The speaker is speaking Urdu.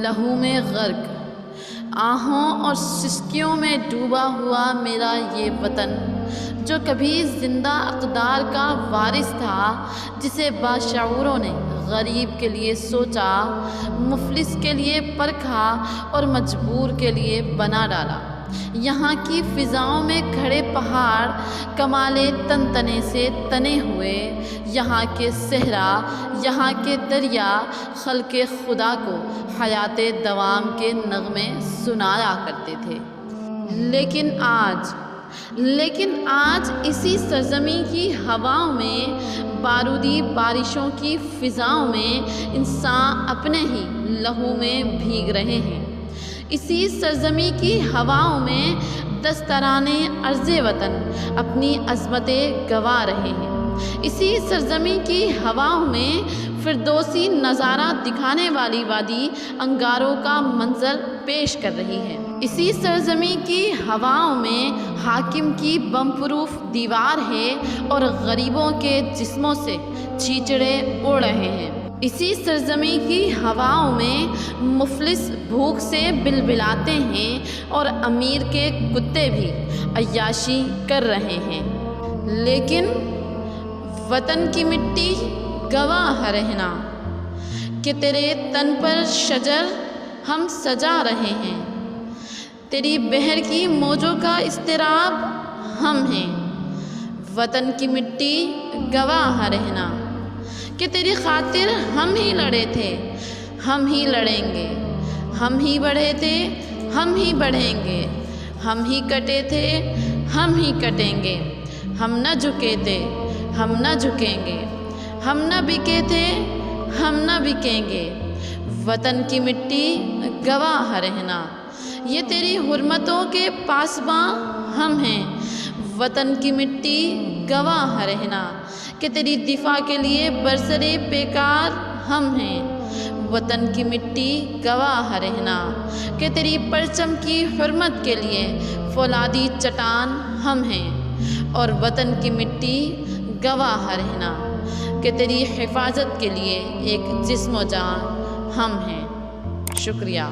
لہو میں غرق، آہوں اور سسکیوں میں ڈوبا ہوا میرا یہ وطن، جو کبھی زندہ اقدار کا وارث تھا، جسے باشعوروں نے غریب کے لیے سوچا، مفلس کے لیے پرکھا اور مجبور کے لیے بنا ڈالا۔ یہاں کی فضاؤں میں کھڑے پہاڑ کمال تن تنے سے تنے ہوئے، یہاں کے صحرا، یہاں کے دریا خلق خدا کو حیات دوام کے نغمے سنایا کرتے تھے۔ لیکن آج اسی سرزمین کی ہواؤں میں، بارودی بارشوں کی فضاؤں میں انسان اپنے ہی لہو میں بھیگ رہے ہیں۔ اسی سرزمین کی ہواؤں میں دستارانے عرض وطن اپنی عظمتیں گوا رہے ہیں۔ اسی سرزمین کی ہواؤں میں فردوسی نظارہ دکھانے والی وادی انگاروں کا منظر پیش کر رہی ہے۔ اسی سرزمین کی ہواؤں میں حاکم کی بم پروف دیوار ہے اور غریبوں کے جسموں سے چھیچڑے اڑ رہے ہیں۔ اسی سرزمین کی ہواؤں میں مفلس بھوک سے بلبلاتے ہیں اور امیر کے کتے بھی عیاشی کر رہے ہیں۔ لیکن وطن کی مٹی گواہ رہنا کہ تیرے تن پر شجر ہم سجا رہے ہیں، تیری بحر کی موجوں کا اضطراب ہم ہیں۔ وطن کی مٹی گواہ رہنا کہ تیری خاطر ہم ہی لڑے تھے، ہم ہی لڑیں گے، ہم ہی بڑھے تھے، ہم ہی بڑھیں گے، ہم ہی کٹے تھے، ہم ہی کٹیں گے، ہم نہ جھکے تھے، ہم نہ جھکیں گے، ہم نہ بکے تھے، ہم نہ بکیں گے۔ وطن کی مٹی گواہ رہنا یہ تیری حرمتوں کے پاسباں ہم ہیں۔ وطن کی مٹی گواہ رہنا کہ تیری دفاع کے لیے برسرے پیکار ہم ہیں۔ وطن کی مٹی گواہ رہنا کہ تیری پرچم کی حرمت کے لیے فولادی چٹان ہم ہیں، اور وطن کی مٹی گواہ رہنا کہ تیری حفاظت کے لیے ایک جسم و جان ہم ہیں۔ شکریہ۔